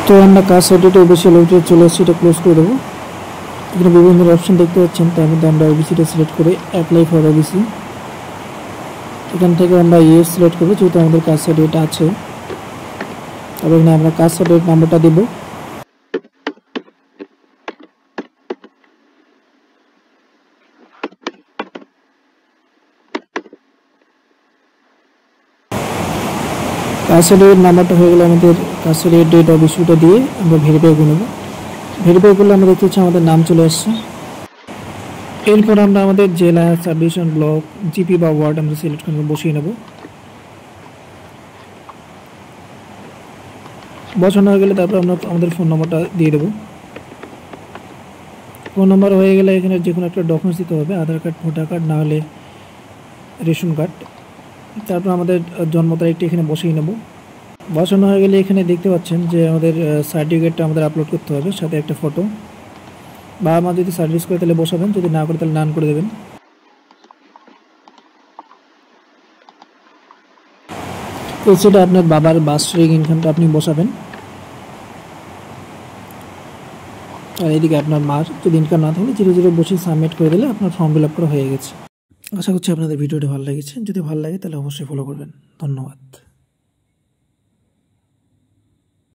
তো আমরা কাজ সার্টিফিকেট ওবিসি লিমিটেড চলে আসছি, এটা ক্লোজ করে দেবো। এখানে বিভিন্ন অপশন দেখতে পাচ্ছেন, তার মধ্যে আমরা ওবিসিটা সিলেক্ট করে অ্যাপ্লাই ফর ওবিসি, এখান থেকে আমরা ইয়েস সিলেক্ট করবো যেহেতু আমাদের কাজ সার্টিফিকেট আছে। তবে এখানে আমরা কাজ সার্টিফিকেট নাম্বারটা দেবো। কাজ সার্টিফিকেট নাম্বারটা হয়ে গেলে আমাদের কাজ সার্টিফিকেট ডেট অফ ইস্যুটা দিয়ে আমরা ভেরিফাই করে নেব। ভেরিফাই করলে আমরা দেখতে পাচ্ছি আমাদের নাম চলে আসছে। এরপর আমরা আমাদের জেলা, সাব ডিভিশন, ব্লক, জিপি বা ওয়ার্ড আমরা সিলেক্ট করে বসিয়ে নেব। বসানো হয়ে গেলে তারপর আমরা আমাদের ফোন নম্বরটা দিয়ে দেবো। ফোন নম্বর হয়ে গেলে এখানে যে কোনো একটা ডকুমেন্টস দিতে হবে, আধার কার্ড, ভোটার কার্ড, না হলে রেশন কার্ড। তারপর আমাদের জন্ম তারিখটা এখানে বসিয়ে নেব। বসানো হয়ে গেলে এখানে দেখতে পাচ্ছেন যে আমাদের সার্টিফিকেটটা আমাদের আপলোড করতে হবে, সাথে একটা ফটো। বাবা মা যদি সার্ভিস করে তাহলে বসাবেন, যদি না করে তাহলে নান করে দেবেন। তো সেটা আপনার বাবার বাৎসরিক ইনকামটা আপনি বসাবেন। আর এদিকে আপনার মার যদি ইনকাম না থাকলে 0 বসে সাবমিট করে দিলে আপনার ফর্ম ফিল আপ করা হয়ে গেছে। আশা করছি আপনাদের ভিডিওটি ভালো লেগেছে। যদি ভালো লাগে তাহলে অবশ্যই ফলো করবেন। ধন্যবাদ।